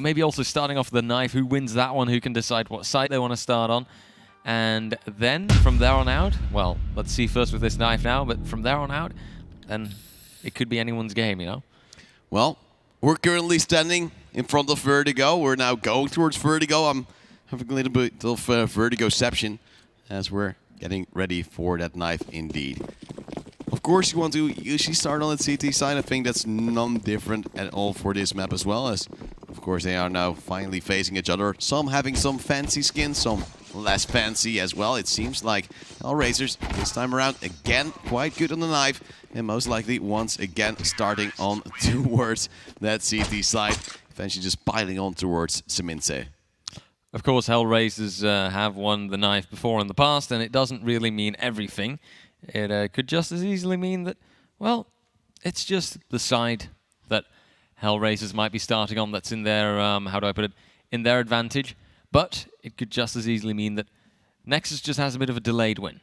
maybe also starting off the knife. Who wins that one? Who can decide what site they want to start on? And then from there on out, well, let's see first with this knife now, but from there on out, then it could be anyone's game, you know? Well, we're currently standing in front of Vertigo. We're now going towards Vertigo. I'm having a little bit of Vertigoception as we're getting ready for that knife indeed. Of course, you want to usually start on the CT side. I think that's none different at all for this map as well, as of course they are now finally facing each other. Some having some fancy skins, some less fancy as well. It seems like HELLRAISERS this time around again quite good on the knife, and most likely once again starting on towards that CT side, eventually just piling on towards Seminse. Of course, HELLRAISERS have won the knife before in the past, and it doesn't really mean everything. It could just as easily mean that, well, it's just the side that HELLRAISERS might be starting on that's in their, how do I put it, in their advantage. But it could just as easily mean that NEXUS just has a bit of a delayed win.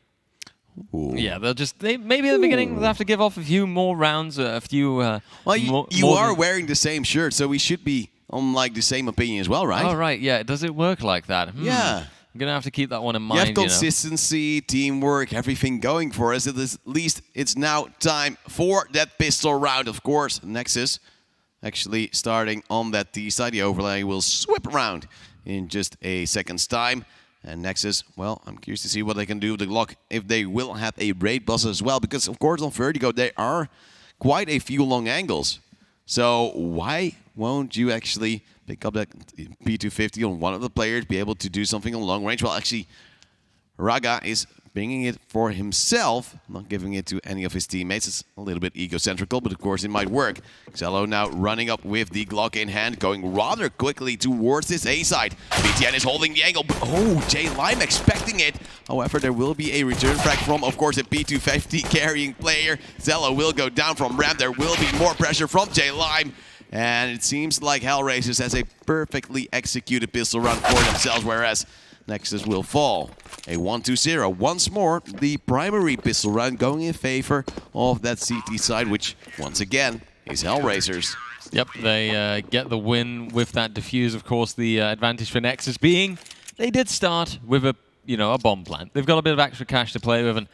Ooh. Yeah, maybe at the beginning they'll have to give off a few more rounds, a few. Well, you are wearing the same shirt, so we should be on like the same opinion as well, right? Oh right, yeah. Does it work like that? Yeah. I'm gonna have to keep that one in mind. You have consistency, teamwork, everything going for us. At least it's now time for that pistol round. Of course, NEXUS actually starting on that T side. The overlay will swip around in just a second's time. And NEXUS, well, I'm curious to see what they can do with the Glock, if they will have a raid bus as well. Because, of course, on Vertigo, there are quite a few long angles. So why won't you actually pick up that P250 on one of the players, be able to do something on long range? Well, actually, Raga is bringing it for himself, not giving it to any of his teammates. It's a little bit egocentrical, but of course it might work. Xello now running up with the Glock in hand, going rather quickly towards this A side. BTN is holding the angle. Oh, J Lime expecting it. However, there will be a return frag from, of course, a P250 carrying player. Xello will go down from ramp. There will be more pressure from J Lime. And it seems like HELLRAISERS has a perfectly executed pistol run for themselves, whereas NEXUS will fall. A 1-2-0. Once more, the primary pistol run going in favor of that CT side, which, once again, is HELLRAISERS. Yep, they get the win with that defuse. Of course, the advantage for NEXUS being they did start with a bomb plant. They've got a bit of extra cash to play with, and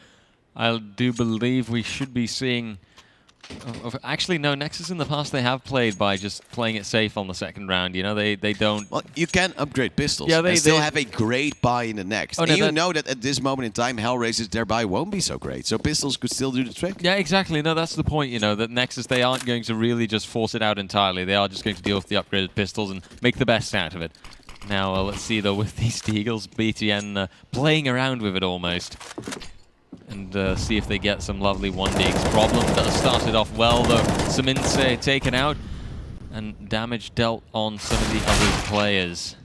I do believe we should be seeing... Actually, no, NEXUS in the past, they have played by just playing it safe on the second round. You know, they don't... Well, you can upgrade pistols. Yeah, they still have a great buy in the next. Oh, and no, you know that at this moment in time, HELLRAISERS, their buy won't be so great. So pistols could still do the trick. Yeah, exactly. No, that's the point, you know, that NEXUS, they aren't going to really just force it out entirely. They are just going to deal with the upgraded pistols and make the best out of it. Now, let's see, though, with these Deagles, BTN playing around with it almost. And see if they get some lovely 1DX problem. That started off well, though. Seminse taken out, and damage dealt on some of the other players.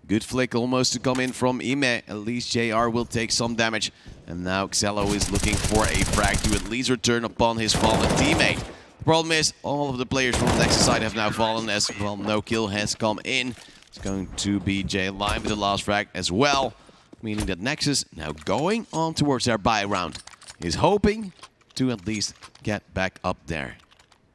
Good flick almost to come in from Ime. At least JR will take some damage. And now Xello is looking for a frag to at least return upon his fallen teammate. The problem is, all of the players from the NEXUS side have now fallen as well. No kill has come in. It's going to be J Lime with the last frag as well. Meaning that NEXUS, now going on towards their buy round, is hoping to at least get back up there.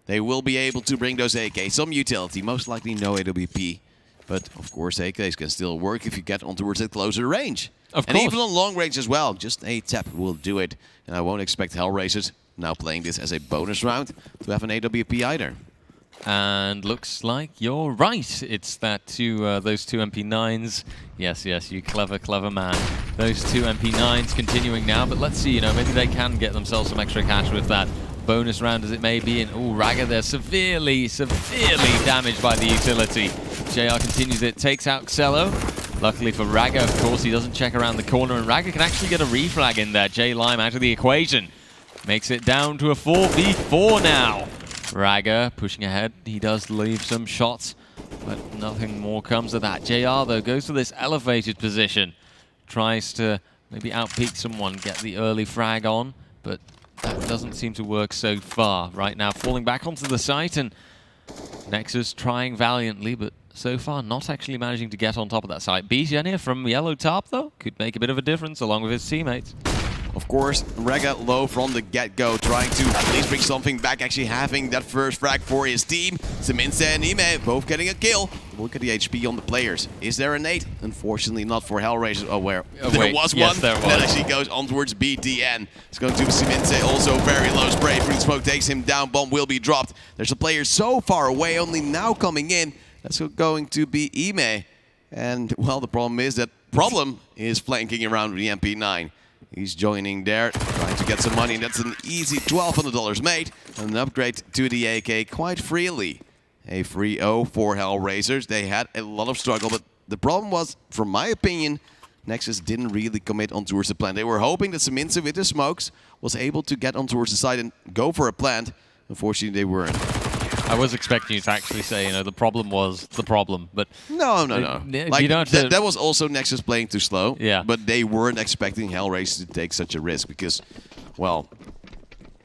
They will be able to bring those AKs, some utility, most likely no AWP. But of course AKs can still work if you get on towards that closer range. Of and course. even on long range as well, just a tap will do it. And I won't expect HELLRAISERS, now playing this as a bonus round, to have an AWP either. And looks like you're right. It's that those two MP9s. Yes, you clever, clever man. Those two MP9s continuing now, but let's see, you know, maybe they can get themselves some extra cash with that bonus round as it may be. And oh, Raga, they're severely damaged by the utility. JR continues it, takes out Xello. Luckily for Raga, of course, he doesn't check around the corner, and Raga can actually get a reflag in there. J Lime out of the equation. Makes it down to a 4v4 now. Raga pushing ahead. He does leave some shots, but nothing more comes of that. JR, though, goes to this elevated position. Tries to maybe outpeak someone, get the early frag on, but that doesn't seem to work so far. Right now, falling back onto the site, and NEXUS trying valiantly, but so far not actually managing to get on top of that site. BTN here from Yellow Tarp, though, could make a bit of a difference along with his teammates. Of course, Rega low from the get-go, trying to at least bring something back, actually having that first frag for his team. Seminse and Ime both getting a kill. Look at the HP on the players. Is there a nade? Unfortunately not for Hellraisers. Oh, where? There was yes, one. There was. That actually goes on towards BTN. It's going to Seminse, also very low spray. Free smoke takes him down. Bomb will be dropped. There's a player so far away, only now coming in. That's going to be Ime. And, well, the problem is that Problem is flanking around with the MP9. He's joining there, trying to get some money. That's an easy $1,200 made. And an upgrade to the AK quite freely. A 3-0 for Hellraisers. They had a lot of struggle, but the problem was, from my opinion, Nexus didn't really commit on towards the plant. They were hoping that Seminse with the smokes was able to get on towards the side and go for a plant. Unfortunately, they weren't. I was expecting you to actually say, the problem was the problem, but... No. Like, you don't have to... that was also Nexus playing too slow. Yeah. But they weren't expecting Hellraisers to take such a risk because, well,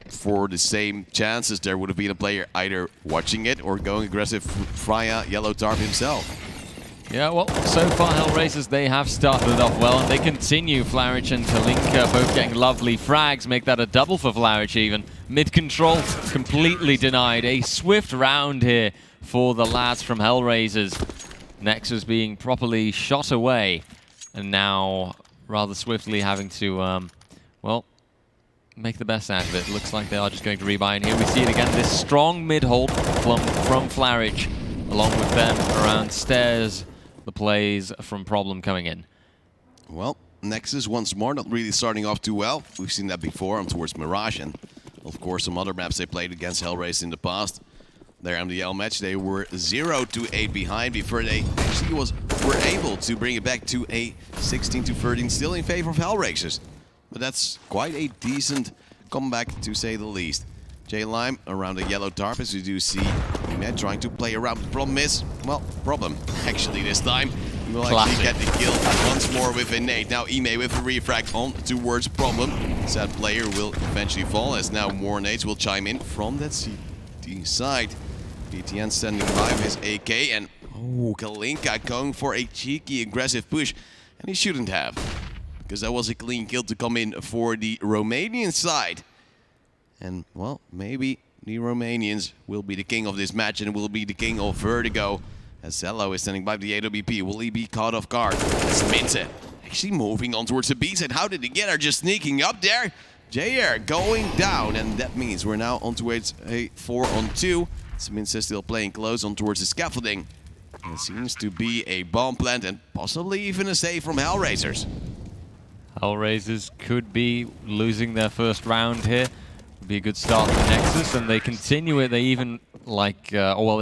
for the same chances, there would have been a player either watching it or going aggressive via Yellow Tarp himself. Yeah, well, so far Hellraisers, they have started it off well, and they continue. Flaric and Kalinka both getting lovely frags, make that a double for Flaric even. Mid-control completely denied. A swift round here for the lads from Hellraisers. Nexus being properly shot away, and now rather swiftly having to, well, make the best out of it. Looks like they are just going to rebuy, and here we see it again. This strong mid-hold from Flaric, along with them around stairs. The plays from Problem coming in. Well, Nexus once more not really starting off too well. We've seen that before on towards Mirage and of course some other maps they played against Hellraisers in the past. Their MDL match, they were 0-8 behind before they actually were able to bring it back to a 16-13, still in favor of Hellraisers. But that's quite a decent comeback to say the least. J-Lime around the Yellow Tarp, as you do see Ime trying to play around. The problem is, well, Problem actually this time. He will actually get the kill once more with a nade. Now Ime with a refrag on towards Problem. Sad player will eventually fall as now more nades will chime in from that CT side. BTN standing by with his AK and Kalinka going for a cheeky aggressive push. And he shouldn't have, because that was a clean kill to come in for the Romanian side. And, well, maybe the Romanians will be the king of this match and will be the king of Vertigo. As Zello is standing by the AWP. Will he be caught off guard? Seminse actually moving on towards the B side. How did he get her? Just sneaking up there. JR going down. And that means we're now on towards a 4-on-2. Seminse still playing close on towards the scaffolding. And it seems to be a bomb plant and possibly even a save from Hellraisers. Hellraisers could be losing their first round here. Be a good start for Nexus, and they continue it. They even they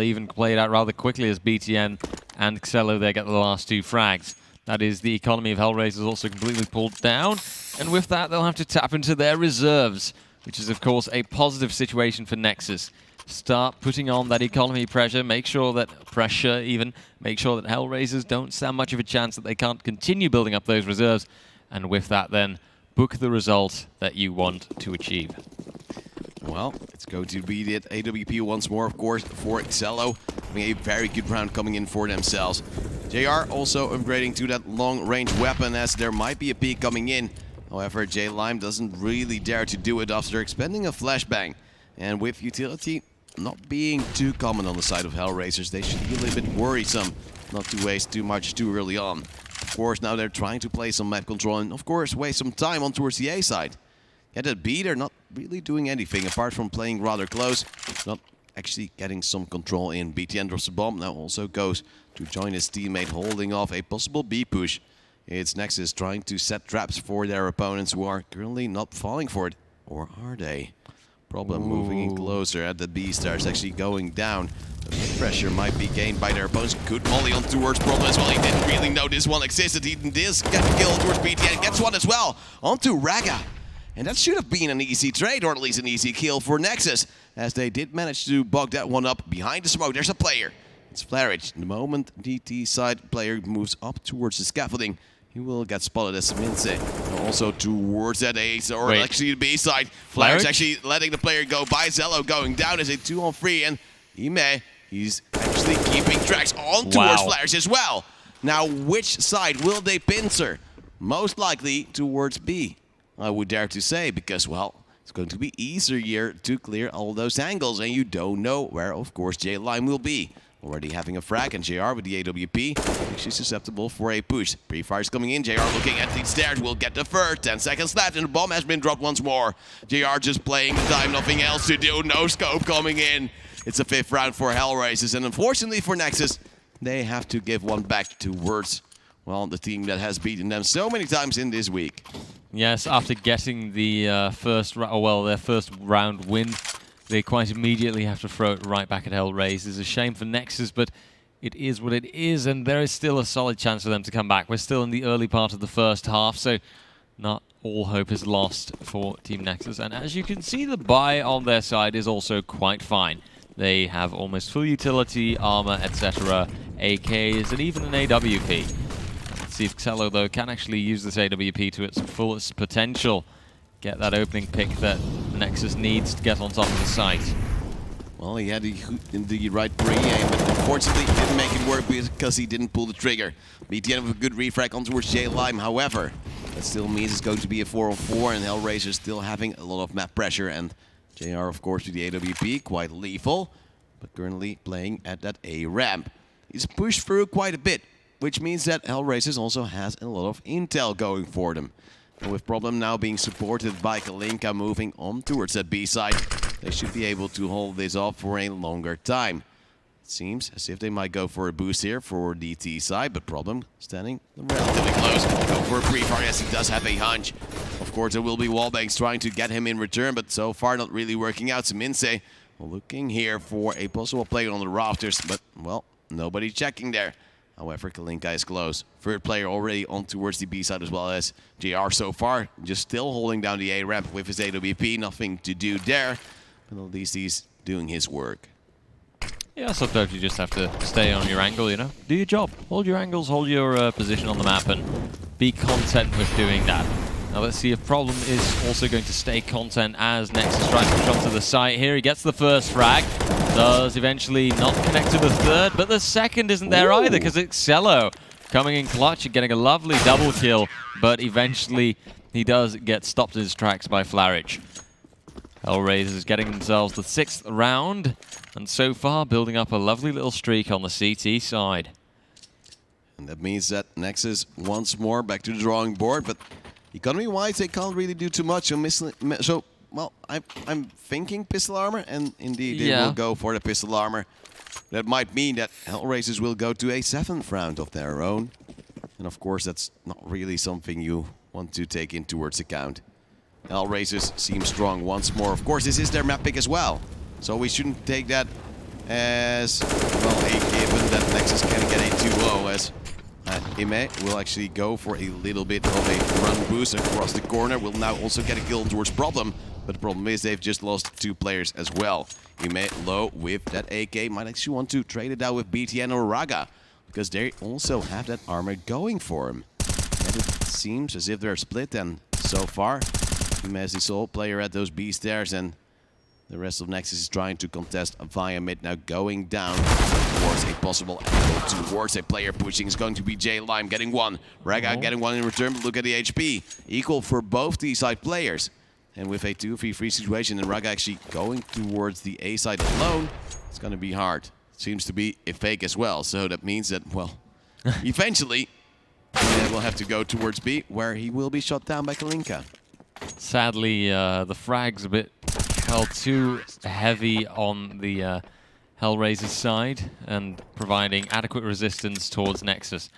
even play it out rather quickly as BTN and Xello there get the last two frags. That is the economy of Hellraisers also completely pulled down, and with that they'll have to tap into their reserves, which is of course a positive situation for Nexus. Start putting on that economy pressure, make sure that Hellraisers don't stand much of a chance that they can't continue building up those reserves, and with that then book the result that you want to achieve. Well, it's going to be the AWP once more, of course, for Xello. Having a very good round coming in for themselves. JR also upgrading to that long-range weapon as there might be a peek coming in. However, J-Lime doesn't really dare to do it after expending a flashbang. And with utility not being too common on the side of Hellraisers, they should be a little bit worrisome not to waste too much too early on. Of course, now they're trying to play some map control and, of course, waste some time on towards the A side. At that B, they're not really doing anything apart from playing rather close. Not actually getting some control in. BTN drops the bomb. Now also goes to join his teammate, holding off a possible B push. It's Nexus trying to set traps for their opponents who are currently not falling for it. Or are they? Problem moving in closer at the B stars, actually going down. The pressure might be gained by their opponents. Good volley on towards Problem as well. He didn't really know this one existed. He did get the kill towards BTN. Gets one as well. Onto Raga. And that should have been an easy trade, or at least an easy kill for Nexus, as they did manage to bog that one up behind the smoke. There's a player. It's Flaric. The moment DT side player moves up towards the scaffolding, he will get spotted as Seminse. Also towards that A, or actually the B side. Flaric actually letting the player go by. Zello going down as a 2-on-3, and Ime, he's actually keeping tracks on towards Flaric as well. Now, which side will they pincer? Most likely towards B. I would dare to say, because, well, it's going to be easier to clear all those angles, and you don't know where, of course, J-Lime will be. Already having a frag, and JR with the AWP, actually susceptible for a push. Pre-fire's coming in, JR looking at the stairs, will get the first. 10 seconds left, and the bomb has been dropped once more. JR just playing the time, nothing else to do, no scope coming in. It's a 5th round for HELLRAISERS, and unfortunately for NEXUS, they have to give one back towards, well, the team that has beaten them so many times in this week. Yes, after getting the their first round win, they quite immediately have to throw it right back at HELLRAISERS. It's a shame for NEXUS, but it is what it is, and there is still a solid chance for them to come back. We're still in the early part of the first half, so not all hope is lost for Team NEXUS. And as you can see, the buy on their side is also quite fine. They have almost full utility, armor, etc., AKs, and even an AWP. Let's see if Xello, though, can actually use this AWP to its fullest potential. Get that opening pick that NEXUS needs to get on top of the site. Well, he had the right pre-aim, but unfortunately he didn't make it work because he didn't pull the trigger. BTN with a good refrag on towards J-Lime, however, that still means it's going to be a 4-on-4, and HELLRAISERS still having a lot of map pressure, and JR, of course, with the AWP, quite lethal, but currently playing at that A ramp. He's pushed through quite a bit, which means that HELLRAISERS also has a lot of intel going for them. And with Problem now being supported by Kalinka moving on towards that B side, they should be able to hold this off for a longer time. It seems as if they might go for a boost here for the T side, but Problem standing relatively close. Go for a pre-fire, yes, he does have a hunch. Of course, there will be wallbangs trying to get him in return, but so far not really working out. Minse looking here for a possible play on the rafters, but, well, nobody checking there. However, Kalinka is close. Third player already on towards the B side as well as JR so far. Just still holding down the A ramp with his AWP. Nothing to do there. But at least he's doing his work. Yeah, sometimes you just have to stay on your angle, you know? Do your job. Hold your angles, hold your position on the map, and be content with doing that. Now let's see if Problem is also going to stay content as NEXUS tries to push onto the site. Here he gets the first frag. Does eventually not connect to the third, but the second isn't there either because it's Xello coming in clutch and getting a lovely double kill, but eventually he does get stopped in his tracks by Flarich. HELLRAISERS getting themselves the 6th round, and so far building up a lovely little streak on the CT side. And that means that NEXUS once more back to the drawing board, but economy-wise they can't really do too much. So well, I'm thinking pistol armor, and indeed they will go for the pistol armor. That might mean that HELLRAISERS will go to a 7th round of their own. And of course, that's not really something you want to take in towards account. HELLRAISERS seem strong once more. Of course, this is their map pick as well. So we shouldn't take that as, well, a given that NEXUS can get a 2-0 as Ime will actually go for a little bit of a run boost across the corner. Will now also get a kill towards Problem. But the problem is they've just lost 2 players as well. Ime low with that AK. Might actually want to trade it out with BTN or Raga, because they also have that armor going for him. And it seems as if they're split, and so far Ime is the sole player at those B stairs, and the rest of NEXUS is trying to contest via mid, now going down towards a possible angle towards a player pushing. Is going to be J-Lime getting one. Raga getting one in return, but look at the HP. Equal for both these side players. And with a 2v3 situation, and Raga actually going towards the A side alone, it's going to be hard. Seems to be a fake as well, so that means that, well, eventually we'll have to go towards B, where he will be shot down by Kalinka. Sadly, the frag's a bit held too heavy on the HELLRAISERS side and providing adequate resistance towards NEXUS.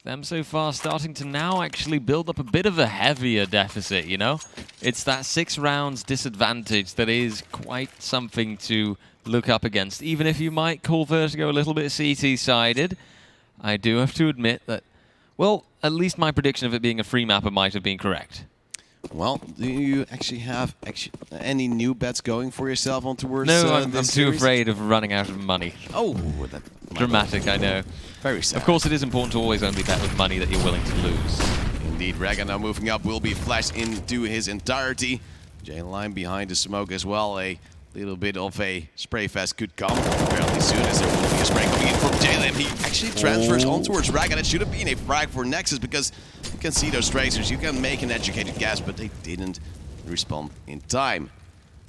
Them so far starting to now actually build up a bit of a heavier deficit, you know? It's that 6 rounds disadvantage that is quite something to look up against. Even if you might call Vertigo a little bit CT-sided, I do have to admit that, well, at least my prediction of it being a free mapper might have been correct. Well, do you actually have any new bets going for yourself on towards No, I'm too afraid of running out of money. Oh, that dramatic, I know. Very sad. Of course, it is important to always only bet with money that you're willing to lose. Indeed, Raga now moving up will be flashed into his entirety. J-Lime behind the smoke as well. A little bit of a spray fest could come. Apparently as soon as there will be a spray coming in from J-Lam, he actually transfers on towards Raga. That should have been a frag for Nexus because you can see those tracers. You can make an educated guess, but they didn't respond in time.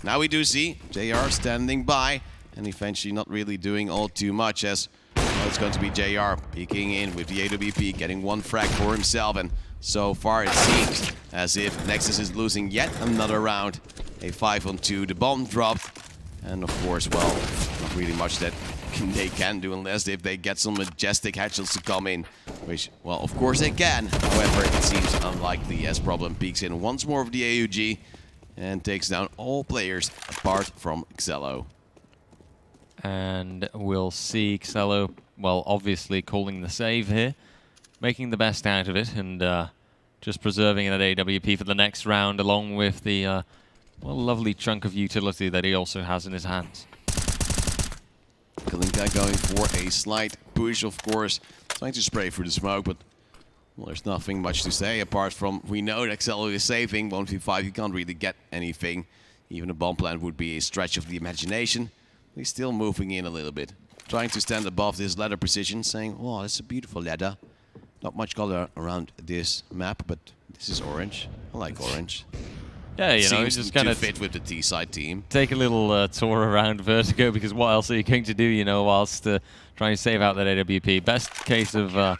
Now we do see JR standing by and eventually not really doing all too much as well, it's going to be JR peeking in with the AWP, getting one frag for himself, and so far it seems as if Nexus is losing yet another round. A 5-on-2, the bomb dropped, and of course, well, not really much that they can do unless if they get some majestic headshots to come in, which, well, of course they can. However, it seems unlikely as Problem peeks in once more of the AUG and takes down all players apart from Xello. And we'll see Xello, well, obviously calling the save here, making the best out of it, and just preserving that AWP for the next round, along with the well, lovely chunk of utility that he also has in his hands. Kalinka going for a slight push, of course, trying to spray through the smoke, but well, there's nothing much to say apart from we know that Xello is saving. 1v5, you can't really get anything. Even a bomb plant would be a stretch of the imagination. He's still moving in a little bit, trying to stand above this ladder position, saying, "Oh, that's a beautiful ladder. Not much color around this map, but this is orange. I like orange." Yeah, you know, Seems just to kind of fit with the T-side team. take a little tour around Vertigo, because what else are you going to do, you know, whilst trying to save out that AWP? Best case of, well,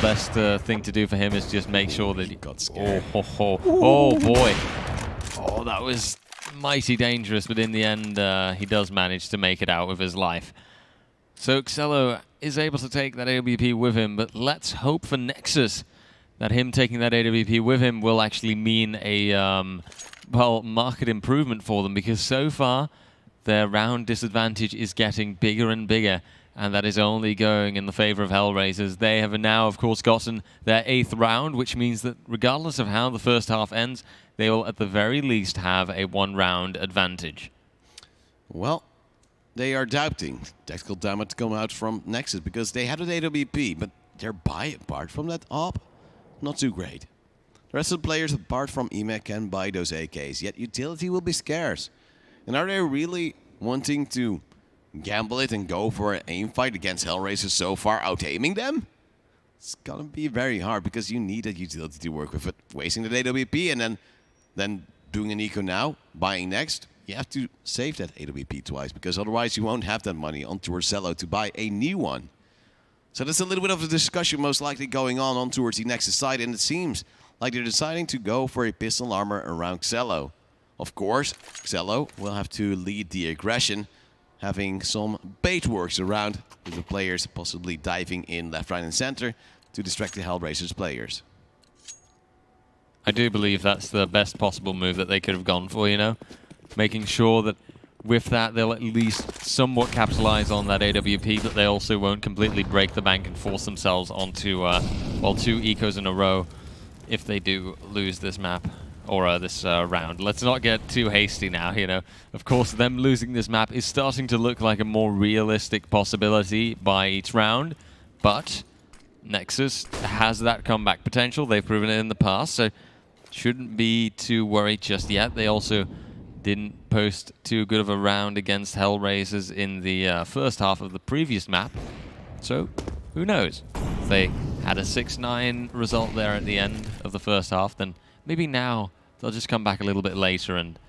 best thing to do for him is just make sure that he got scared. Oh boy. Oh, that was mighty dangerous, but in the end, he does manage to make it out with his life. So Xello is able to take that AWP with him, but let's hope for Nexus that him taking that AWP with him will actually mean a, well, market improvement for them, because so far their round disadvantage is getting bigger and bigger, and that is only going in the favor of HELLRAISERS. They have now, of course, gotten their 8th round, which means that regardless of how the first half ends, they will at the very least have a 1-round advantage. Well, they are doubting tactical damage to come out from Nexus because they had an AWP, but their buy apart from that op, not too great. The rest of the players apart from Ime can buy those AKs, yet utility will be scarce. And are they really wanting to gamble it and go for an aim fight against HELLRAISERS so far, out-aiming them? It's gonna be very hard because you need that utility to work with it. Wasting the AWP and then doing an eco now, buying next, you have to save that AWP twice because otherwise you won't have that money on towards Xello to buy a new one. So that's a little bit of a discussion most likely going on towards the Nexus side, and it seems like they're deciding to go for a pistol armor around Xello. Of course, Xello will have to lead the aggression, having some bait works around with the players possibly diving in left, right, and center to distract the HELLRAISERS players. I do believe that's the best possible move that they could have gone for, you know, making sure that with that they'll at least somewhat capitalize on that AWP, but they also won't completely break the bank and force themselves onto, well, 2 ecos in a row if they do lose this map or this round. Let's not get too hasty now, you know. Of course, them losing this map is starting to look like a more realistic possibility by each round, but Nexus has that comeback potential. They've proven it in the past, so shouldn't be too worried just yet. They also didn't post too good of a round against HELLRAISERS in the first half of the previous map, so who knows? If they had a 6-9 result there at the end of the first half, then maybe now they'll just come back a little bit later and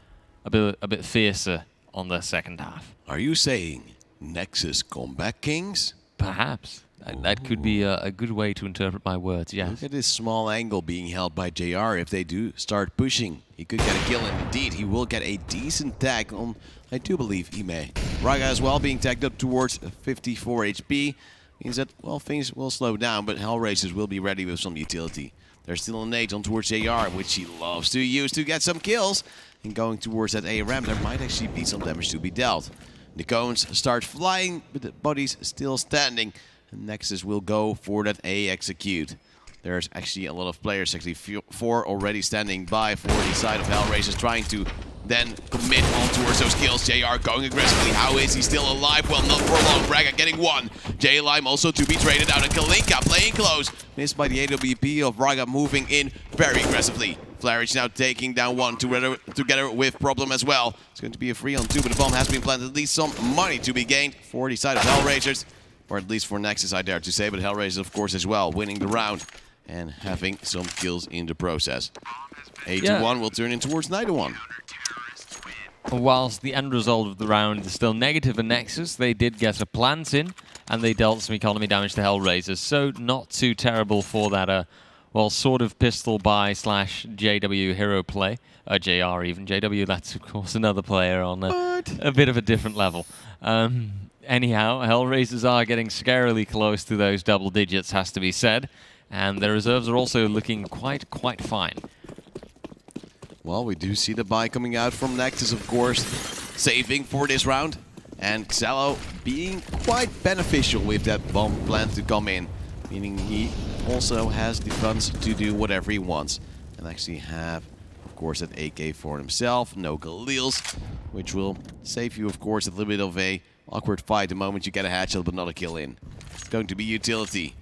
a bit fiercer on the second half. Are you saying Nexus comeback kings? Perhaps. That could be a good way to interpret my words, yes. Look at this small angle being held by JR. If they do start pushing, he could get a kill, and indeed he will get a decent tag on, I do believe, Ime. Raga as well being tagged up towards 54 HP. Means that, well, things will slow down, but HELLRAISERS will be ready with some utility. There's still a nade on towards JR, which he loves to use to get some kills. And going towards that A ramp, there might actually be some damage to be dealt. The cones start flying, but the body's still standing. And Nexus will go for that A execute. There's actually a lot of players, actually 4 already standing by for the side of HELLRAISERS, trying to then commit on towards those kills. JR going aggressively. How is he still alive? Well, not for long. Raga getting 1. J-Lime also to be traded out. And Kalinka playing close. Missed by the AWP of Raga moving in very aggressively. Flareage now taking down one together with Problem as well. It's going to be a 3-on-2, but the bomb has been planted. At least some money to be gained for the side of HELLRAISERS. Or at least for Nexus, I dare to say. But HELLRAISERS, of course, as well, winning the round and having some kills in the process. 8-1 will turn in towards 9-1. Whilst the end result of the round is still negative for Nexus, they did get a plant in, and they dealt some economy damage to HELLRAISERS. So not too terrible for that, well, sort of pistol buy / JW hero play. JR even. JW, that's of course another player on a bit of a different level. Anyhow, HELLRAISERS are getting scarily close to those double digits, has to be said. And their reserves are also looking quite fine. Well, we do see the buy coming out from Nexus, of course, saving for this round. And Xello being quite beneficial with that bomb plant to come in, meaning he also has the funds to do whatever he wants. And actually have, of course, an AK for himself, no Galils, which will save you, of course, a little bit of a awkward fight the moment you get a headshot but not a kill in. It's going to be utility.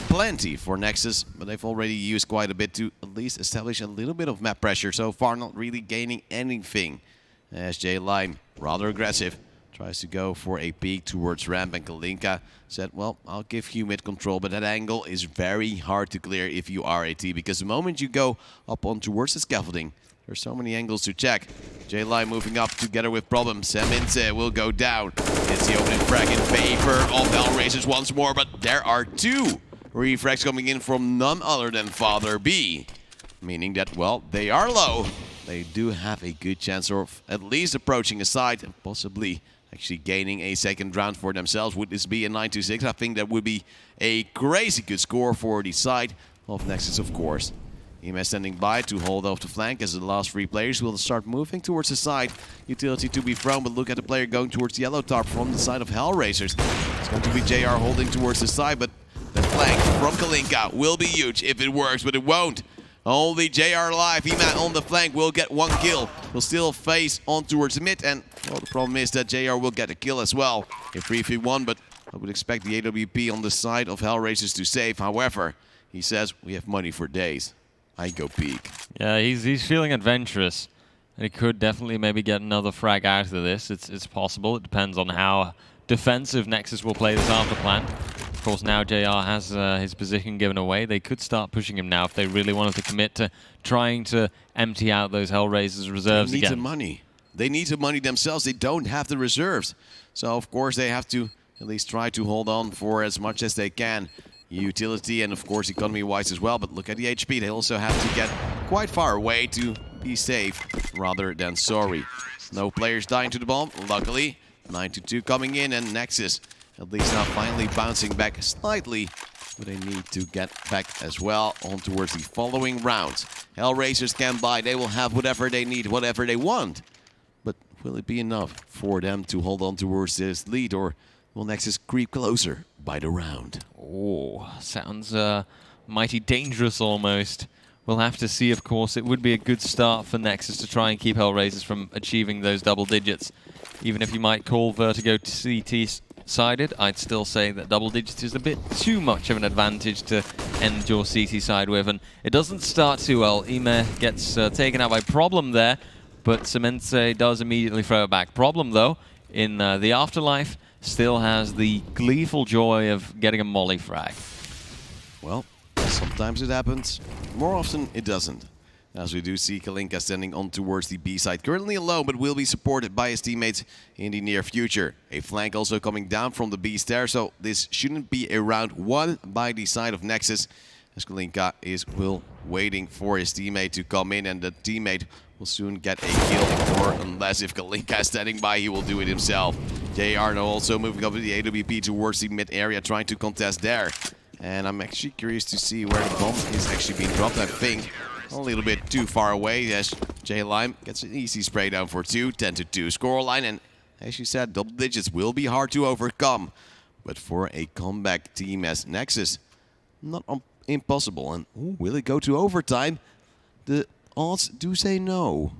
Plenty for Nexus, but they've already used quite a bit to at least establish a little bit of map pressure. So far, not really gaining anything. As J-Lime, rather aggressive, tries to go for a peek towards Ramp, and Kalinka said, well, I'll give you mid control, but that angle is very hard to clear if you are AT, because the moment you go up on towards the scaffolding, there's so many angles to check. J-Line moving up together with Problem. Seminse will go down. It's the opening frag in favor of HELLRAISERS once more, but there are two refrags coming in from none other than Father B. Meaning that, well, they are low. They do have a good chance of at least approaching a side and possibly actually gaining a second round for themselves. Would this be a 9-6? I think that would be a crazy good score for the side of Nexus, of course. EMS standing by to hold off the flank as the last three players will start moving towards the side. Utility to be thrown, but look at the player going towards the yellow tarp from the side of HELLRAISERS. It's going to be JR holding towards the side, but the flank from Kalinka will be huge if it works, but it won't. Only JR alive. E-Man on the flank will get one kill. Will still face on towards the mid, and well, the problem is that JR will get a kill as well in 3v1, but I would expect the AWP on the side of HELLRAISERS to save. However, he says, we have money for days. I go peek. Yeah, he's feeling adventurous. And he could definitely maybe get another frag out of this. It's possible. It depends on how defensive Nexus will play this after plan. Of course, now JR has his position given away. They could start pushing him now if they really wanted to commit to trying to empty out those HELLRAISERS reserves again. They need the money. They need the money themselves. They don't have the reserves. So, of course, they have to at least try to hold on for as much as they can. Utility and, of course, economy-wise as well. But look at the HP. They also have to get quite far away to be safe rather than sorry. No players dying to the bomb, luckily. 9-2 coming in, and Nexus at least now finally bouncing back slightly. But they need to get back as well on towards the following rounds. HELLRAISERS can buy. They will have whatever they need, whatever they want. But will it be enough for them to hold on towards this lead, or will Nexus creep closer by the round? Oh, sounds mighty dangerous almost. We'll have to see, of course. It would be a good start for Nexus to try and keep HELLRAISERS from achieving those double digits. Even if you might call Vertigo CT-sided, I'd still say that double digits is a bit too much of an advantage to end your CT side with. And it doesn't start too well. Ime gets taken out by Problem there, but Semense does immediately throw it back. Problem, though, in the afterlife, still has the gleeful joy of getting a molly frag. Well, sometimes it happens. More often, it doesn't. As we do see Kalinka standing on towards the B side. Currently alone, but will be supported by his teammates in the near future. A flank also coming down from the B stair, so this shouldn't be a round one by the side of Nexus. As Kalinka is waiting for his teammate to come in, and the teammate will soon get a kill, or unless if Kalinka is standing by, he will do it himself. JR now also moving up with the AWP towards the mid area, trying to contest there. And I'm actually curious to see where the bomb is actually being dropped. I think a little bit too far away, as J-Lime gets an easy spray down for 2, 10-2 scoreline. And as you said, double digits will be hard to overcome. But for a comeback team as Nexus, not impossible. And ooh, will it go to overtime? The odds do say no.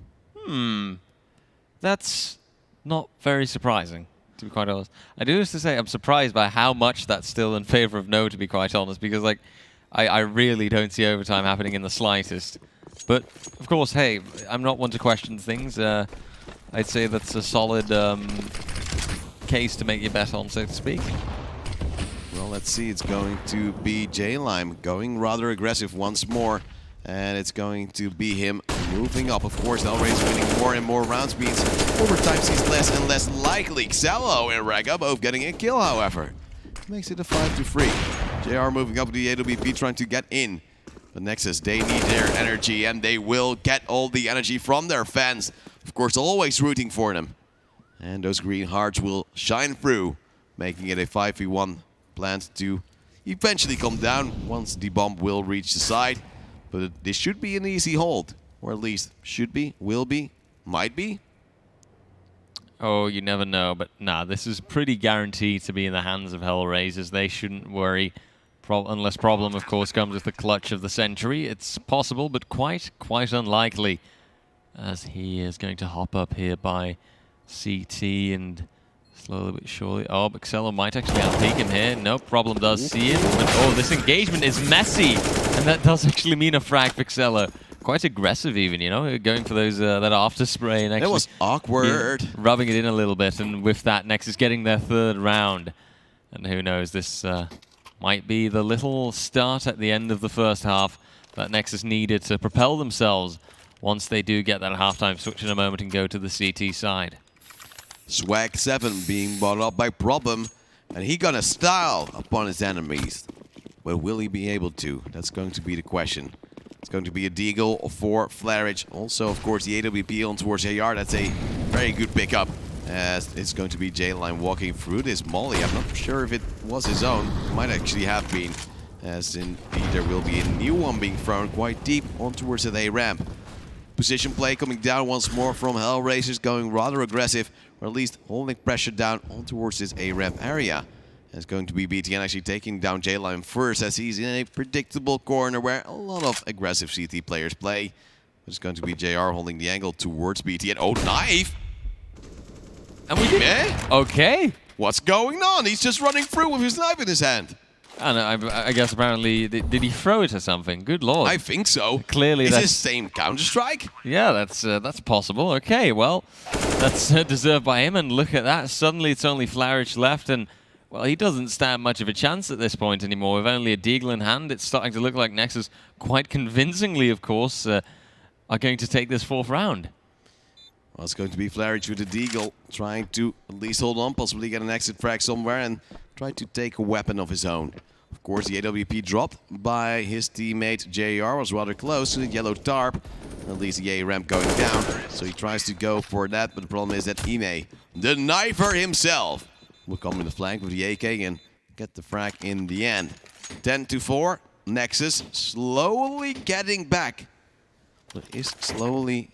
That's not very surprising, to be quite honest. I do have to say I'm surprised by how much that's still in favor of no, to be quite honest, because like I really don't see overtime happening in the slightest. But, of course, hey, I'm not one to question things. I'd say that's a solid case to make your bet on, so to speak. Well, let's see. It's going to be J-Lime going rather aggressive once more. And it's going to be him moving up. Of course, HELLRAISERS winning more and more rounds means over time seems less and less likely. Xello and Rega both getting a kill, however. Makes it a 5-3. JR moving up with the AWP trying to get in. But NEXUS, they need their energy and they will get all the energy from their fans. Of course, always rooting for them. And those green hearts will shine through, making it a 5v1 planned to eventually come down once the bomb will reach the side. But this should be an easy hold. Or at least should be, will be, might be. Oh, you never know. But nah, this is pretty guaranteed to be in the hands of HELLRAISERS. They shouldn't worry. Unless problem, of course, comes with the clutch of the century. It's possible, but quite unlikely. As he is going to hop up here by CT and slowly but surely. Oh, but Xello might actually outpeak him here. No problem does see him. But oh, this engagement is messy. And that does actually mean a frag for Xello. Quite aggressive even, you know, going for those that after spray. And actually, that was awkward. Yeah, rubbing it in a little bit. And with that, NEXUS getting their third round. And who knows, this might be the little start at the end of the first half that NEXUS needed to propel themselves once they do get that halftime switch in a moment and go to the CT side. Swag 7 being brought up by Problem, and he gonna style upon his enemies. But will he be able to? That's going to be the question. It's going to be a deagle for Flarage. Also, of course, the AWP on towards AR. That's a very good pickup. As it's going to be J-Line walking through this molly. I'm not sure if it was his own. It might actually have been. As indeed there will be a new one being thrown quite deep on towards the A ramp. Position play coming down once more from HELLRAISERS, going rather aggressive, or at least holding pressure down on towards this A ramp area. It's going to be BTN actually taking down J-Line first, as he's in a predictable corner where a lot of aggressive CT players play. It's going to be JR holding the angle towards BTN. Oh, knife! And we did. Okay. What's going on? He's just running through with his knife in his hand. I guess apparently, did he throw it or something? Good lord. I think so. Clearly, it's the same Counter-Strike. Yeah, that's possible. Okay, well, that's deserved by him. And look at that. Suddenly, it's only Flarage left, and well, he doesn't stand much of a chance at this point anymore. With only a deagle in hand, it's starting to look like NEXUS, quite convincingly, of course, are going to take this fourth round. Well, it's going to be Flarage with the deagle, trying to at least hold on, possibly get an exit frag somewhere, and try to take a weapon of his own. Of course, the AWP dropped by his teammate JR was rather close to the yellow tarp. At least the A ramp going down, so he tries to go for that, but the problem is that Ime, the knifer himself, will come in the flank with the AK and get the frag in the end. 10-4, NEXUS slowly getting back. But is slowly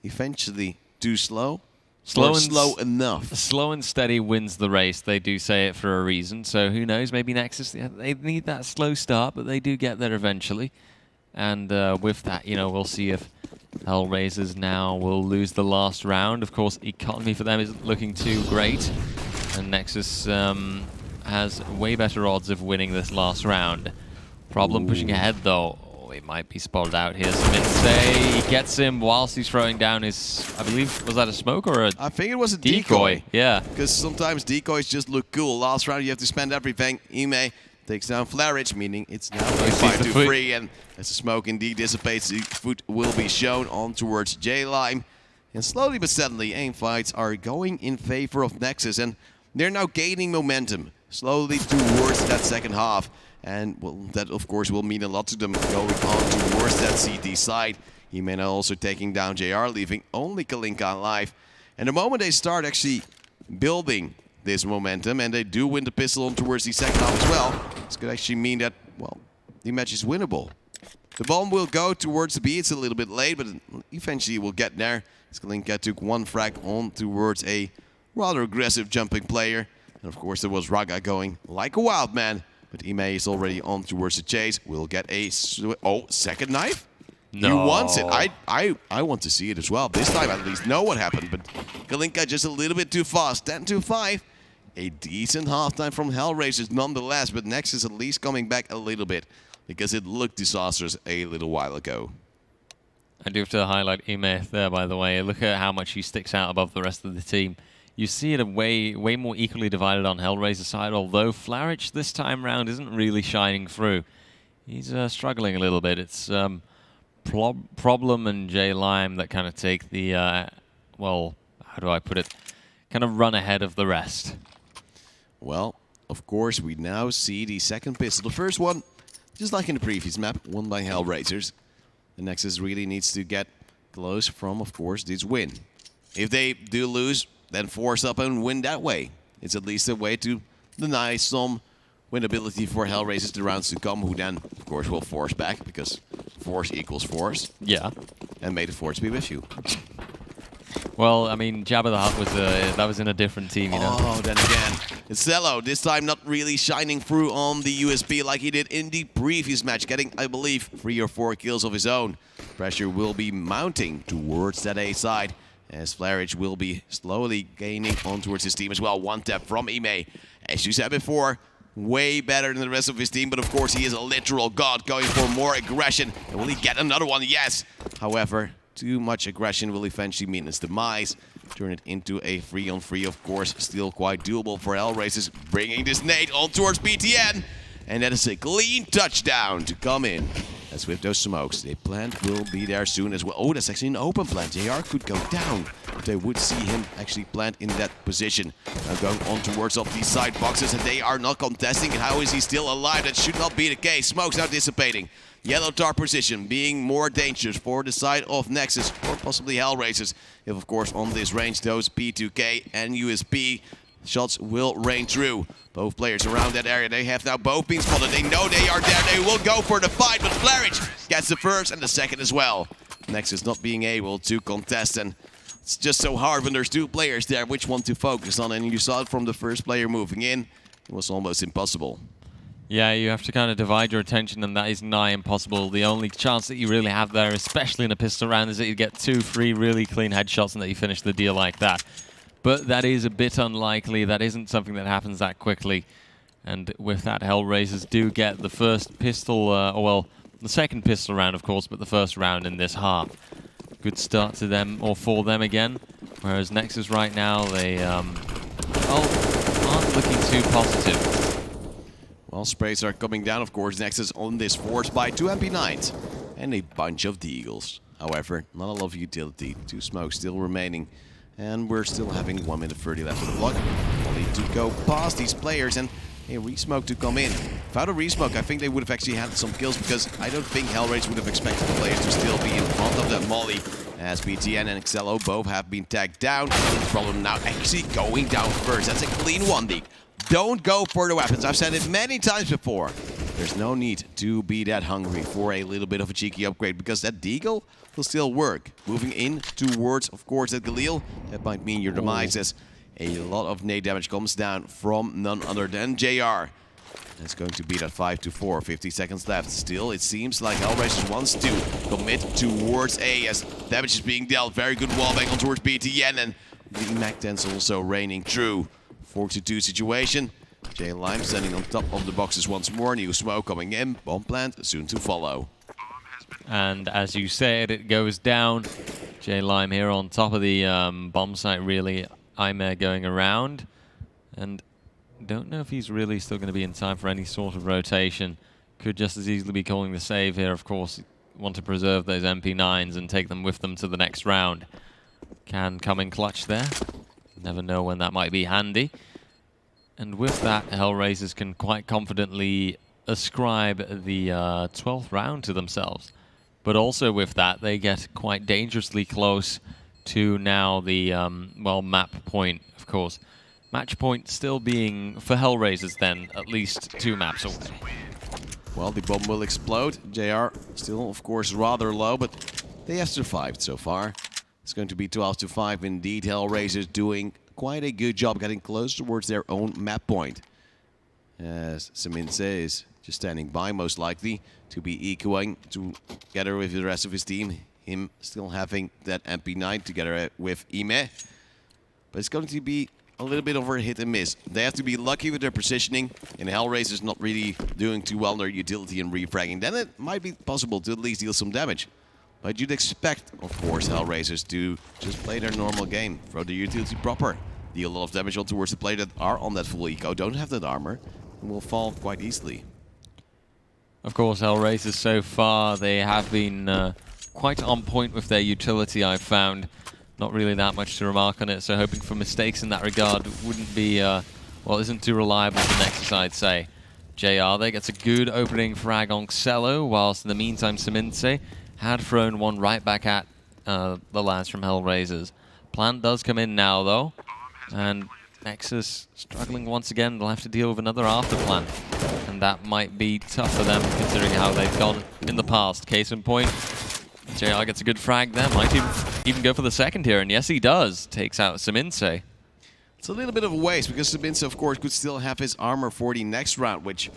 eventually too slow? Slow enough. Slow and steady wins the race. They do say it for a reason. So who knows? Maybe NEXUS, they need that slow start, but they do get there eventually. And with that, you know, we'll see if HELLRAISERS now will lose the last round. Of course, economy for them isn't looking too great. And NEXUS has way better odds of winning this last round. Problem pushing ahead, though. He might be spotted out here. Sminsay, he gets him whilst he's throwing down his, I believe, was that a smoke or a I think it was a decoy. Yeah. Because sometimes decoys just look cool. Last round you have to spend everything. Ime takes down Flarage, meaning it's now 5-3, and as the smoke indeed dissipates, the foot will be shown on towards J-Lime. And slowly but steadily, aim fights are going in favor of NEXUS, and they're now gaining momentum slowly towards that second half. And well, that of course will mean a lot to them going on towards that CT side. Himena also taking down JR, leaving only Kalinka alive. And the moment they start actually building this momentum, and they do win the pistol on towards the second half as well, this could actually mean that, well, the match is winnable. The bomb will go towards the B. It's a little bit late, but eventually we'll get there. Kalinka took one frag on towards a rather aggressive jumping player. And of course there was Raga going like a wild man. But Ime is already on towards the chase. We'll get a second knife? No. He wants it. I want to see it as well. This time at least know what happened. But Kalinka just a little bit too fast. 10-5. A decent halftime from HELLRAISERS nonetheless. But NEXUS at least coming back a little bit. Because it looked disastrous a little while ago. I do have to highlight Ime there, by the way. Look at how much he sticks out above the rest of the team. You see it way more equally divided on Hellraiser's side, although Flarich this time round isn't really shining through. He's struggling a little bit. It's Problem and J Lime that kind of take the, well, how do I put it, kind of run ahead of the rest. Well, of course, we now see the second pistol. The first one, just like in the previous map, won by Hellraisers. The Nexus really needs to get close from, of course, this win. If they do lose, then force up and win that way. It's at least a way to deny some winnability for Hellraisers the rounds to come, who then, of course, will force back, because force equals force. Yeah. And may the force be with you. Well, I mean, Jabba the Hutt was that was in a different team, you know. Oh, then again, it's Cello. This time not really shining through on the USB like he did in the previous match, getting, I believe, 3 or 4 kills of his own. Pressure will be mounting towards that A side, as Flarich will be slowly gaining on towards his team as well. One tap from Ime. As you said before, way better than the rest of his team, but of course he is a literal god, going for more aggression. And will he get another one? Yes. However, too much aggression will eventually mean his demise. Turn it into a 3-on-3, of course, still quite doable for Hellraisers, bringing this nade on towards BTN. And that is a clean touchdown to come in. As with those smokes, the plant will be there soon as well. Oh, that's actually an open plant. JR could go down if they would see him actually plant in that position. Now going on towards up these side boxes, and they are not contesting. How is he still alive? That should not be the case. Smokes now dissipating. Yellow tar position being more dangerous for the side of Nexus or possibly Hellraisers. If, of course, on this range, those P2K and USB shots will rain through. Both players around that area, they have now both been spotted. They know they are there. They will go for the fight, but Flarich gets the first and the second as well. Nexus not being able to contest, and it's just so hard when there's 2 players there, which one to focus on. And you saw it from the first player moving in. It was almost impossible. Yeah, you have to kind of divide your attention, and that is nigh impossible. The only chance that you really have there, especially in a pistol round, is that you get 2-3 really clean headshots and that you finish the deal like that. But that is a bit unlikely. That isn't something that happens that quickly. And with that, Hellraisers do get the first pistol, well, the second pistol round, of course, but the first round in this half. Good start to them, or for them again. Whereas Nexus right now, they well, aren't looking too positive. Well, sprays are coming down, of course. Nexus on this force by 2 MP9s and a bunch of Deagles. However, not a lot of utility. 2 smokes still remaining. And we're still having 1 minute 30 left of the block. Only to go past these players and a resmoke to come in. Without a resmoke, I think they would have actually had some kills, because I don't think Hellraisers would have expected the players to still be in front of that molly. As BTN and Xello both have been tagged down. The problem now actually going down first. That's a clean 1D. Don't go for the weapons. I've said it many times before. There's no need to be that hungry for a little bit of a cheeky upgrade, because that Deagle will still work. Moving in towards, of course, that Galil. That might mean your demise, as a lot of nade damage comes down from none other than JR. It's going to be that 5-4, 50 seconds left. Still, it seems like Hellraisers wants to commit towards A, as damage is being dealt. Very good wallbang on towards BTN, and the Mac 10's also raining true. 4-2 situation. J Lime standing on top of the boxes once more. New smoke coming in. Bomb plant soon to follow. And as you said, it goes down. J Lime here on top of the bomb site, really. Ime going around. And don't know if he's really still going to be in time for any sort of rotation. Could just as easily be calling the save here, of course. Want to preserve those MP9s and take them with them to the next round. Can come in clutch there. Never know when that might be handy. And with that, Hellraisers can quite confidently ascribe the 12th round to themselves. But also with that, they get quite dangerously close to now the, well, map point, of course. Match point still being, for Hellraisers then, at least 2 maps away. Well, the bomb will explode. JR still, of course, rather low, but they have survived so far. It's going to be 12-5 indeed. Hellraisers doing quite a good job getting close towards their own map point. As Seminse is just standing by, most likely, to be ecoing together with the rest of his team. Him still having that MP9 together with Ime. But it's going to be a little bit of a hit and miss. They have to be lucky with their positioning, and Hellraisers not really doing too well in their utility and refragging. Then it might be possible to at least deal some damage. But you'd expect, of course, HELLRAISERS to just play their normal game, throw the utility proper, deal a lot of damage on towards the players that are on that full eco, don't have that armor, and will fall quite easily. Of course, HELLRAISERS so far, they have been quite on point with their utility, I've found. Not really that much to remark on it, so hoping for mistakes in that regard wouldn't be, well, isn't too reliable for Nexus, I'd say. JR there gets a good opening frag on Xello, whilst in the meantime, Siminse had thrown one right back at the lads from HELLRAISERS. Plant does come in now, though, and Nexus struggling once again. They'll have to deal with another after plant, and that might be tough for them considering how they've gone in the past. Case in point, JR gets a good frag there, might even go for the second here, and yes he does, takes out Siminse. It's a little bit of a waste because Siminse, of course, could still have his armor for the next round, which,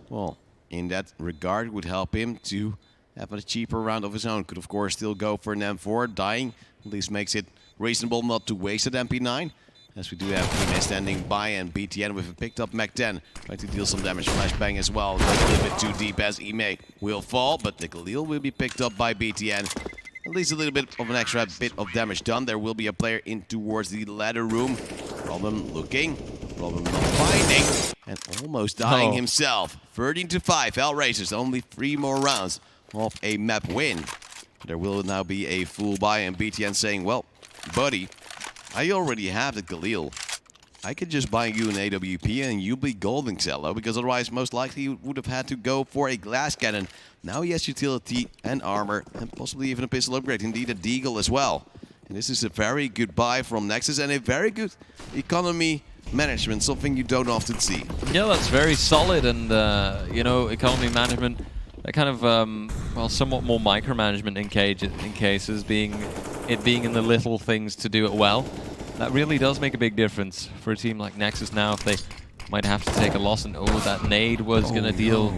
well, in that regard would help him to have a cheaper round of his own. Could, of course, still go for an M4, dying, at least makes it reasonable not to waste an MP9. As we do have Ime standing by and BTN with a picked up Mach 10, trying to deal some damage. Flashbang as well, goes a little bit too deep as Ime will fall, but the Galil will be picked up by BTN. At least a little bit of an extra bit of damage done. There will be a player in towards the ladder room. Problem looking, problem not finding, and almost dying himself. 13-5, HELLRAISERS, only 3 more rounds of a map win. There will now be a full buy and BTN saying, well, buddy, I already have the Galil. I could just buy you an AWP and you'll be golden, Xello, because otherwise most likely you would have had to go for a glass cannon. Now he has utility and armor and possibly even a pistol upgrade, indeed a deagle as well. And this is a very good buy from Nexus and a very good economy management, something you don't often see. Yeah, that's very solid, and you know, economy management, that kind of well, somewhat more micromanagement in cases, being in the little things to do it well. That really does make a big difference for a team like Nexus now, if they might have to take a loss. And that nade was going to deal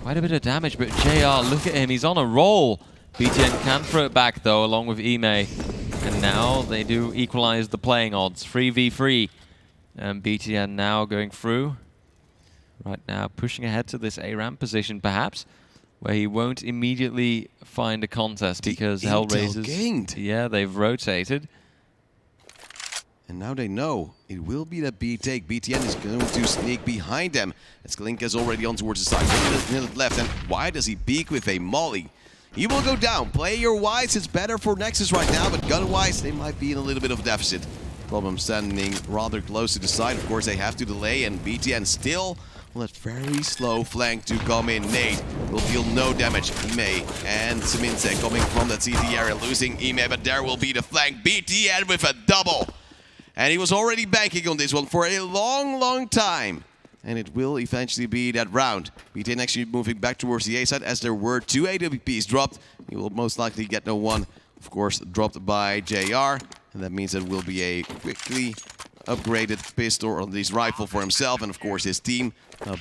quite a bit of damage, but JR, look at him, he's on a roll. BTN can throw it back though, along with Ime, and now they do equalize the playing odds, 3v3. And BTN now going through, right now pushing ahead to this A-ramp position perhaps, where he won't immediately find a contest because HELLRAISERS, yeah, they've rotated. And now they know it will be that B-take. BTN is going to sneak behind them. As Glink is already on towards the side. 1 minute left, and why does he peek with a molly? He will go down. Player-wise, it's better for Nexus right now, but gun-wise, they might be in a little bit of deficit. Problem standing rather close to the side. Of course, they have to delay, and BTN still on that very slow flank to come in. Nade will deal no damage. Ime and Siminse coming from that CT area, losing Ime, but there will be the flank. BTN with a double. And he was already banking on this one for a long, long time. And it will eventually be that round. BTN actually moving back towards the A side as there were 2 AWPs dropped. He will most likely get no one, of course, dropped by JR. And that means that will be a quickly upgraded pistol or at least rifle for himself. And of course his team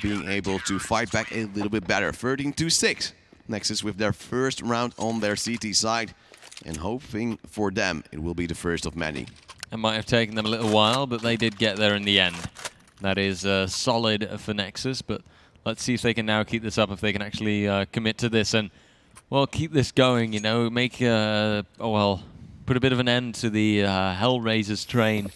being able to fight back a little bit better. 13-6. Nexus with their first round on their CT side. And hoping for them, it will be the first of many. It might have taken them a little while, but they did get there in the end. That is solid for Nexus, but let's see if they can now keep this up, if they can actually commit to this and, well, keep this going, you know, make, well, put a bit of an end to the HELLRAISERS train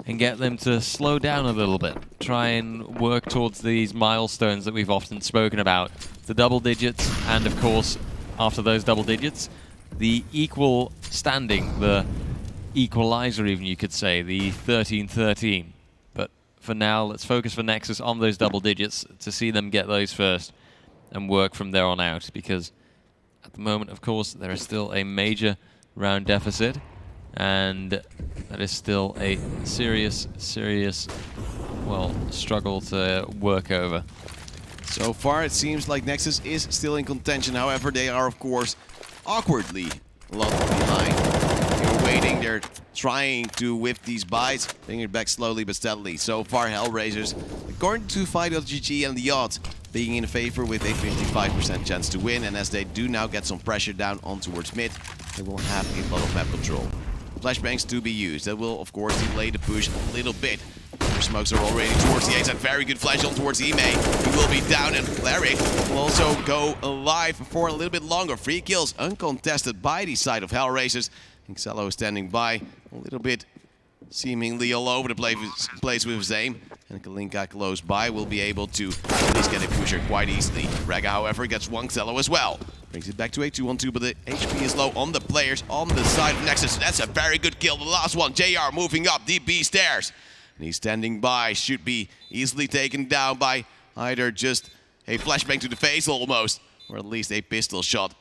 and get them to slow down a little bit. Try and work towards these milestones that we've often spoken about. The double digits, and of course, after those double digits, the equal standing, the equalizer even, you could say, the 13-13. But for now, let's focus for Nexus on those double digits to see them get those first and work from there on out, because at the moment, of course, there is still a major round deficit, and that is still a serious, well, struggle to work over. So far, it seems like Nexus is still in contention. However, they are, of course, awkwardly a lot behind. They're waiting, they're trying to whip these buys, bringing it back slowly but steadily. So far, HELLRAISERS, according to Fight.gg and the odds, being in favor with a 55% chance to win. And as they do now get some pressure down on towards mid, they will have a lot of map control. Flashbangs to be used. That will, of course, delay the push a little bit. smokes are already towards the A-side. Very good flash on towards Ime. He will be down, and Cleric will also go alive for a little bit longer. 3 kills uncontested by the side of HELLRAISERS. Xello standing by a little bit, seemingly all over the place with his aim. And Kalinka close by will be able to at least get a pusher quite easily. Rega, however, gets one Xello as well. Brings it back to a 2-on-2, but the HP is low on the players on the side of Nexus. That's a very good kill. The last one, JR moving up deep B stairs. And he's standing by, should be easily taken down by either just a flashbang to the face almost, or at least a pistol shot.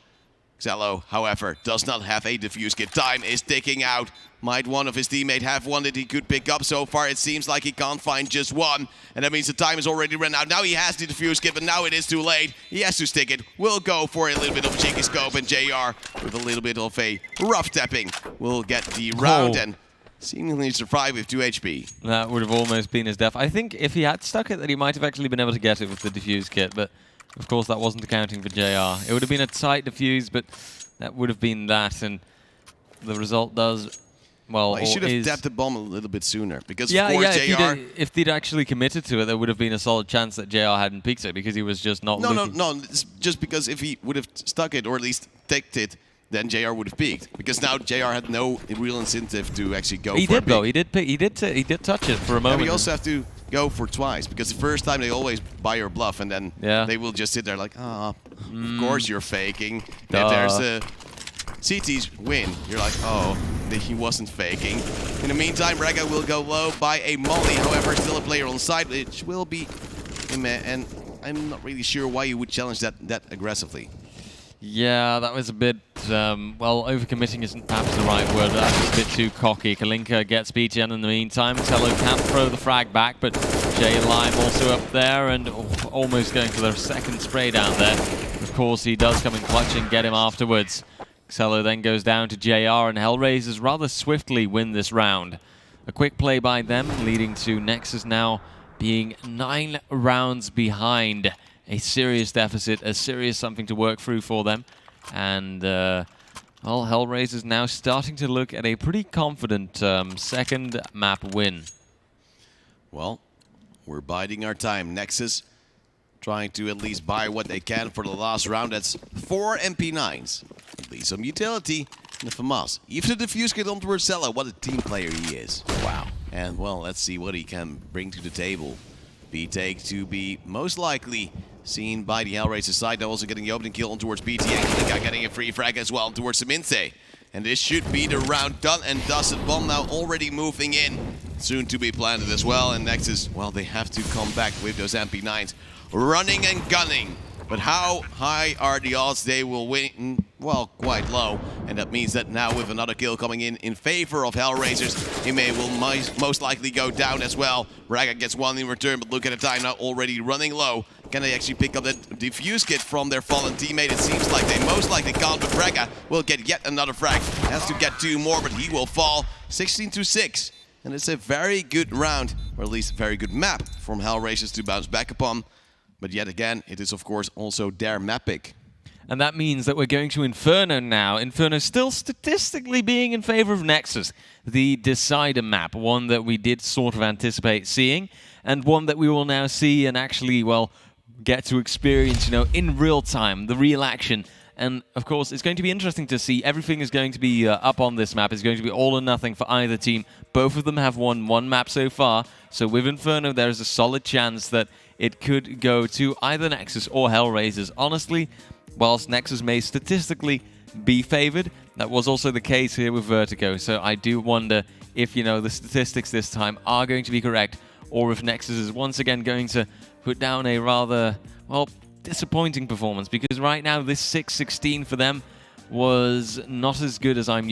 Xello, however, does not have a defuse kit. Time is ticking out. Might one of his teammates have one that he could pick up? So far, it seems like he can't find just one. And that means the time is already run out. Now he has the defuse kit, but now it is too late. He has to stick it. We'll go for a little bit of cheeky scope, and JR, with a little bit of a rough tapping, will get the round and seemingly survive with 2 HP. That would have almost been his death. I think if he had stuck it, that he might have actually been able to get it with the defuse kit, but of course that wasn't accounting for JR. It would have been a tight defuse, but that would have been that, and the result does, well, he should have tapped the bomb a little bit sooner, because yeah, of course yeah, JR... if he'd actually committed to it, there would have been a solid chance that JR hadn't peeked it, because he was just not looking. No, it's just because if he would have stuck it, or at least ticked it, then JR would have peeked, because now JR had no real incentive to actually go for it. He did, though. He did touch it for a moment. Yeah, we also have to go for twice, because the first time they always buy your bluff, and then they will just sit there like, of course you're faking. If there's a CT's win, you're like, oh, he wasn't faking. In the meantime, Rega will go low by a molly. However, still a player on side, which will be him, and I'm not really sure why you would challenge that aggressively. Yeah, that was a bit, well, overcommitting isn't perhaps the right word. That was a bit too cocky. Kalinka gets BTN in the meantime. Xello can't throw the frag back, but Jay Lime also up there and almost going for the second spray down there. Of course, he does come in clutch and get him afterwards. Xello then goes down to JR, and HELLRAISERS rather swiftly win this round. A quick play by them, leading to Nexus now being 9 rounds behind. A serious deficit, a serious something to work through for them. And, well, HELLRAISERS now starting to look at a pretty confident second map win. Well, we're biding our time. Nexus trying to at least buy what they can for the last round. That's 4 MP9s. At least some utility in the FAMAS. Even the defuse kit on towards Xello. What a team player he is. Wow. And, well, let's see what he can bring to the table. B-take to be most likely seen by the HELLRAISERS side. They're also getting the opening kill on towards BT, and Kalinka getting a free frag as well towards Seminse. And this should be the round done and dusted. Bomb now already moving in. Soon to be planted as well. And Nexus, well, they have to come back with those MP9s. Running and gunning. But how high are the odds they will win? Well, quite low. And that means that now with another kill coming in favor of HELLRAISERS, Ime will most likely go down as well. Raga gets one in return, but look at the time now already running low. Can they actually pick up that defuse kit from their fallen teammate? It seems like they most likely can't, but Raga will get yet another frag. Has to get 2 more, but he will fall 16-6. And it's a very good round, or at least a very good map from HELLRAISERS to bounce back upon. But yet again, it is of course also their map pick. And that means that we're going to Inferno now. Inferno still statistically being in favor of Nexus, the decider map, one that we did sort of anticipate seeing, and one that we will now see and actually, well, get to experience, you know, in real time, the real action. And of course, it's going to be interesting to see. Everything is going to be up on this map. It's going to be all or nothing for either team. Both of them have won 1 map so far. So with Inferno, there is a solid chance that it could go to either Nexus or HELLRAISERS. Honestly, whilst Nexus may statistically be favored, that was also the case here with Vertigo. So I do wonder if, you know, the statistics this time are going to be correct, or if Nexus is once again going to put down a rather, well, disappointing performance, because right now this 6-16 for them was not as good as I'm